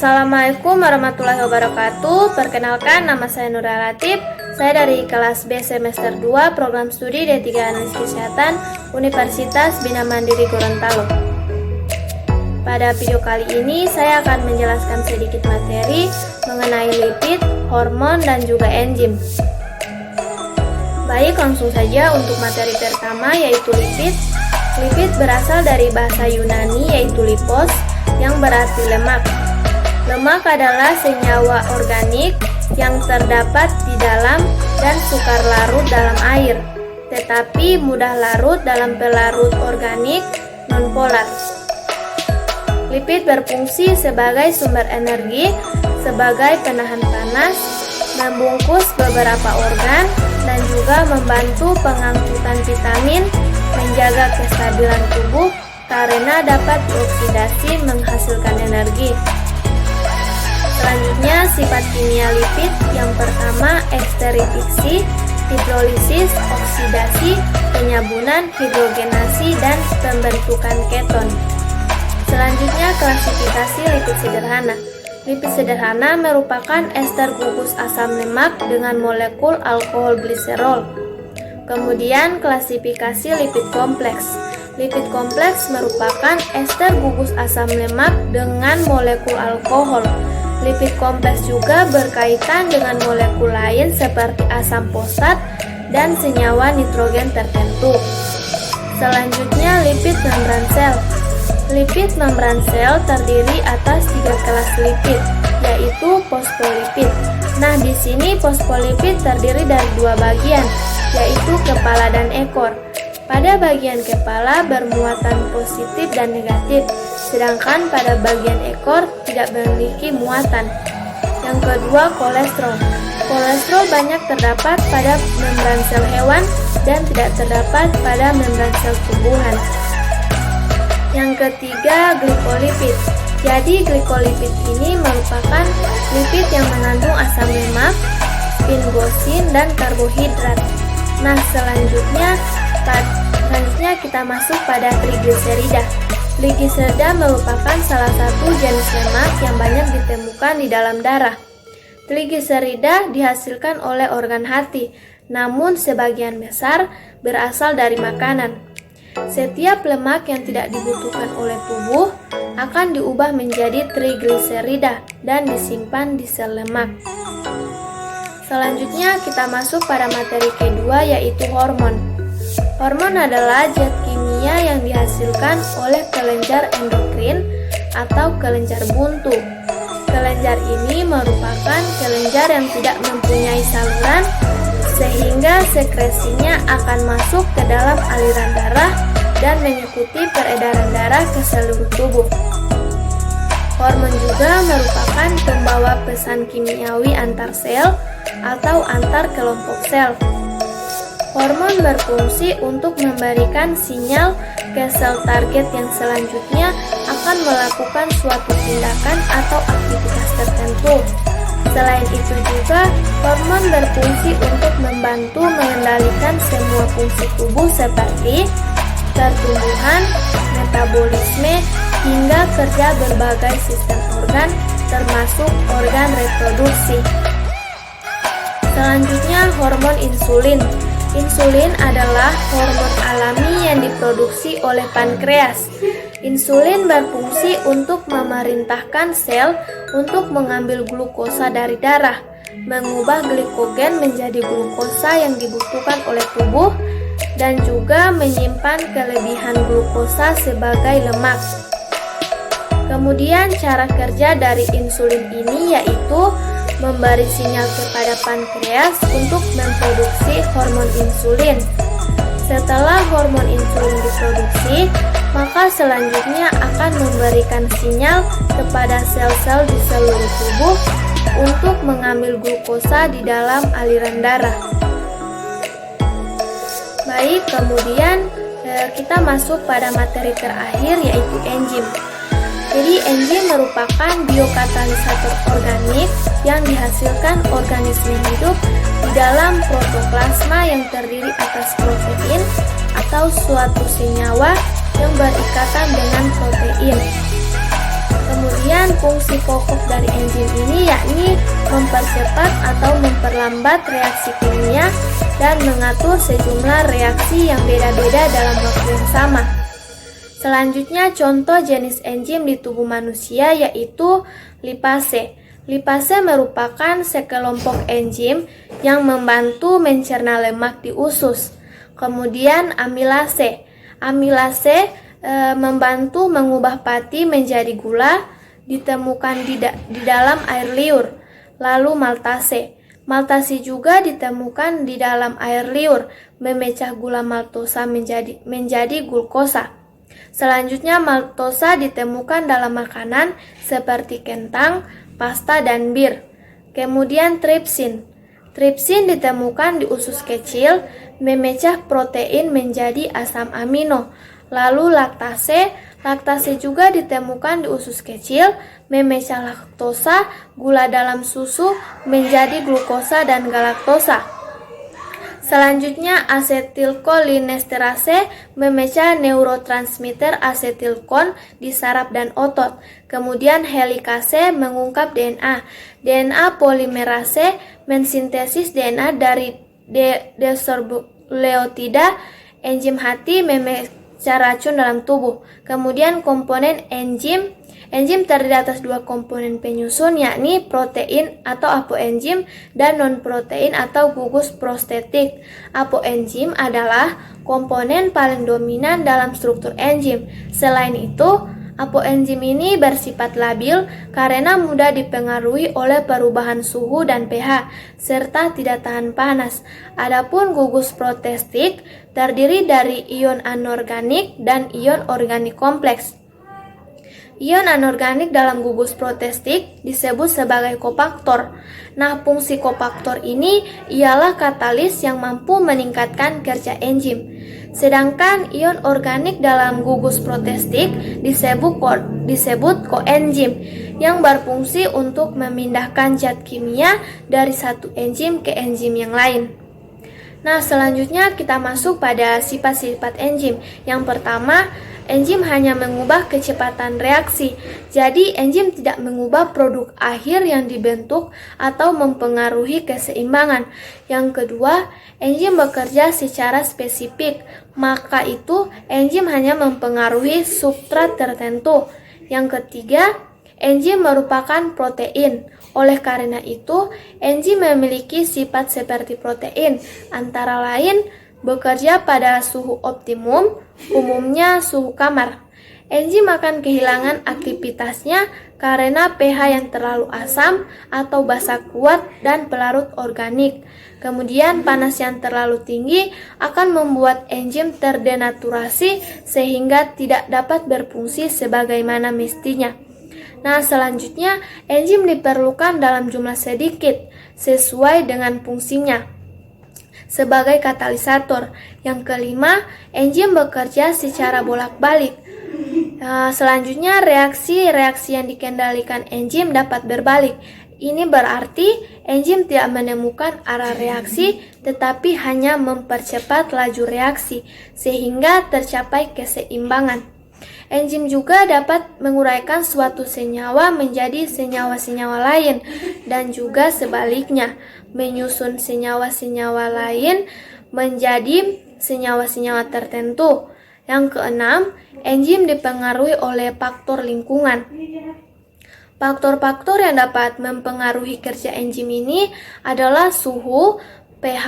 Assalamualaikum warahmatullahi wabarakatuh. Perkenalkan, nama saya Nurul Latif. Saya dari kelas B semester 2 program studi D3 Analisis Kesehatan Universitas Bina Mandiri Gorontalo. Pada video kali ini saya akan menjelaskan sedikit materi mengenai lipid, hormon, dan juga enzim. Baik, langsung saja untuk materi pertama yaitu lipid. Lipid berasal dari bahasa Yunani yaitu lipos yang berarti lemak. Lemak adalah senyawa organik yang terdapat di dalam dan sukar larut dalam air, tetapi mudah larut dalam pelarut organik nonpolar. Lipid berfungsi sebagai sumber energi, sebagai penahan panas, membungkus beberapa organ, dan juga membantu pengangkutan vitamin, menjaga kestabilan tubuh karena dapat dioksidasi menghasilkan energi. Selanjutnya, sifat kimia lipid yang pertama eksterifiksi, hidrolisis, oksidasi, penyabunan, hidrogenasi, dan pembentukan keton. Selanjutnya, klasifikasi lipid sederhana. Lipid sederhana merupakan ester gugus asam lemak dengan molekul alkohol gliserol. Kemudian, klasifikasi lipid kompleks. Lipid kompleks merupakan ester gugus asam lemak dengan molekul alkohol. Lipid kompleks juga berkaitan dengan molekul lain seperti asam fosfat dan senyawa nitrogen tertentu. Selanjutnya, lipid membran sel. Lipid membran sel terdiri atas 3 kelas lipid, yaitu fosfolipid. Nah, di sini fosfolipid terdiri dari 2 bagian, yaitu kepala dan ekor. Pada bagian kepala bermuatan positif dan negatif, sedangkan pada bagian ekor tidak memiliki muatan. Yang kedua, kolesterol. Kolesterol banyak terdapat pada membran sel hewan dan tidak terdapat pada membran sel tumbuhan. Yang ketiga, glikolipid. Jadi glikolipid ini merupakan lipid yang mengandung asam lemak, sphingosine, dan karbohidrat. Nah, selanjutnya kita masuk pada trigliserida. Trigliserida merupakan salah satu jenis lemak yang banyak ditemukan di dalam darah. Trigliserida dihasilkan oleh organ hati, namun sebagian besar berasal dari makanan. Setiap lemak yang tidak dibutuhkan oleh tubuh akan diubah menjadi trigliserida dan disimpan di sel lemak. Selanjutnya kita masuk pada materi kedua yaitu hormon. Hormon adalah zat kimia yang dihasilkan oleh kelenjar endokrin atau kelenjar buntu. Kelenjar ini merupakan kelenjar yang tidak mempunyai saluran sehingga sekresinya akan masuk ke dalam aliran darah dan mengikuti peredaran darah ke seluruh tubuh. Hormon juga merupakan pembawa pesan kimiawi antar sel atau antar kelompok sel. Hormon berfungsi untuk memberikan sinyal ke sel target yang selanjutnya akan melakukan suatu tindakan atau aktivitas tertentu. Selain itu juga, hormon berfungsi untuk membantu mengendalikan semua fungsi tubuh seperti pertumbuhan, metabolisme, hingga kerja berbagai sistem organ, termasuk organ reproduksi. Selanjutnya, hormon insulin. Insulin adalah hormon alami yang diproduksi oleh pankreas. Insulin berfungsi untuk memerintahkan sel untuk mengambil glukosa dari darah, mengubah glikogen menjadi glukosa yang dibutuhkan oleh tubuh, dan juga menyimpan kelebihan glukosa sebagai lemak. Kemudian cara kerja dari insulin ini yaitu memberi sinyal kepada pankreas untuk memproduksi hormon insulin. Setelah hormon insulin diproduksi, maka selanjutnya akan memberikan sinyal kepada sel-sel di seluruh tubuh untuk mengambil glukosa di dalam aliran darah. Baik, kemudian kita masuk pada materi terakhir yaitu enzim. Jadi enzim merupakan biokatalisator organik yang dihasilkan organisme hidup di dalam protoplasma yang terdiri atas protein atau suatu senyawa yang berikatan dengan protein. Kemudian fungsi pokok dari enzim ini yakni mempercepat atau memperlambat reaksi kimia dan mengatur sejumlah reaksi yang beda-beda dalam waktu yang sama. Selanjutnya contoh jenis enzim di tubuh manusia yaitu lipase. Lipase merupakan sekelompok enzim yang membantu mencerna lemak di usus. Kemudian amilase. Amilase membantu mengubah pati menjadi gula, ditemukan di dalam air liur. Lalu maltase. Maltase juga ditemukan di dalam air liur, memecah gula maltosa menjadi glukosa. Selanjutnya maltosa ditemukan dalam makanan seperti kentang, pasta, dan bir. Kemudian tripsin. Tripsin ditemukan di usus kecil, memecah protein menjadi asam amino. Lalu laktase. Laktase juga ditemukan di usus kecil, memecah laktosa, gula dalam susu menjadi glukosa dan galaktosa. Selanjutnya asetilkolinesterase memecah neurotransmitter asetilkon di saraf dan otot. Kemudian helikase mengungkap DNA. DNA polimerase mensintesis DNA dari desorbukleotida. Enzim hati memecah racun dalam tubuh. Kemudian komponen enzim. Enzim terdiri atas dua komponen penyusun yakni protein atau apoenzim dan non-protein atau gugus prostetik. Apoenzim adalah komponen paling dominan dalam struktur enzim. Selain itu, apoenzim ini bersifat labil karena mudah dipengaruhi oleh perubahan suhu dan pH serta tidak tahan panas. Adapun gugus protestik terdiri dari ion anorganik dan ion organik kompleks. Ion anorganik dalam gugus protestik disebut sebagai kofaktor. Nah, fungsi kofaktor ini ialah katalis yang mampu meningkatkan kerja enzim. Sedangkan ion organik dalam gugus protestik disebut koenzim yang berfungsi untuk memindahkan zat kimia dari satu enzim ke enzim yang lain. Nah, selanjutnya kita masuk pada sifat-sifat enzim. Yang pertama, enzim hanya mengubah kecepatan reaksi. Jadi, enzim tidak mengubah produk akhir yang dibentuk atau mempengaruhi keseimbangan. Yang kedua, enzim bekerja secara spesifik. Maka itu, enzim hanya mempengaruhi substrat tertentu. Yang ketiga, enzim merupakan protein. Oleh karena itu, enzim memiliki sifat seperti protein, antara lain bekerja pada suhu optimum, umumnya suhu kamar. Enzim akan kehilangan aktivitasnya karena pH yang terlalu asam atau basa kuat dan pelarut organik. Kemudian panas yang terlalu tinggi akan membuat enzim terdenaturasi sehingga tidak dapat berfungsi sebagaimana mestinya. Nah, selanjutnya enzim diperlukan dalam jumlah sedikit sesuai dengan fungsinya sebagai katalisator. Yang kelima, enzim bekerja secara bolak-balik. Selanjutnya, reaksi yang dikendalikan enzim dapat berbalik. Ini berarti enzim tidak menemukan arah reaksi, tetapi hanya mempercepat laju reaksi, sehingga tercapai keseimbangan. Enzim juga dapat menguraikan suatu senyawa menjadi senyawa-senyawa lain, dan juga sebaliknya, menyusun senyawa-senyawa lain menjadi senyawa-senyawa tertentu. Yang keenam, enzim dipengaruhi oleh faktor lingkungan. Faktor-faktor yang dapat mempengaruhi kerja enzim ini adalah suhu, pH,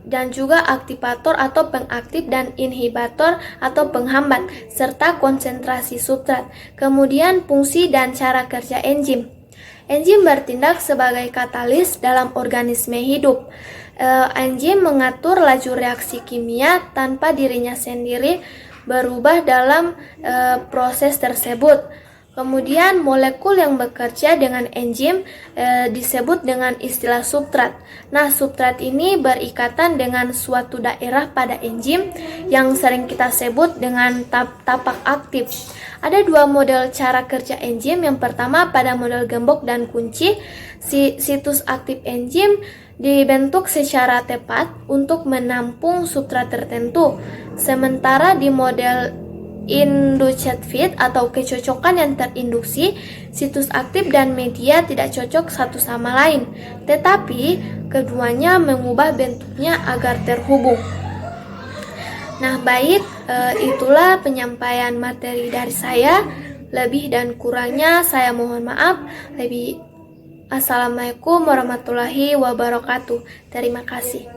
dan juga aktivator atau pengaktif dan inhibitor atau penghambat, serta konsentrasi substrat. Kemudian fungsi dan cara kerja enzim. Enzim bertindak sebagai katalis dalam organisme hidup. Enzim mengatur laju reaksi kimia tanpa dirinya sendiri berubah dalam proses tersebut. Kemudian molekul yang bekerja dengan enzim disebut dengan istilah substrat. Nah, substrat ini berikatan dengan suatu daerah pada enzim yang sering kita sebut dengan tapak aktif. Ada dua model cara kerja enzim. Yang pertama pada model gembok dan kunci, situs aktif enzim dibentuk secara tepat untuk menampung substrat tertentu. Sementara di model induced fit atau kecocokan yang terinduksi, situs aktif dan media tidak cocok satu sama lain, tetapi keduanya mengubah bentuknya agar terhubung. Nah, baik, itulah penyampaian materi dari saya. Lebih dan kurangnya saya mohon maaf. Assalamualaikum warahmatullahi wabarakatuh. Terima kasih.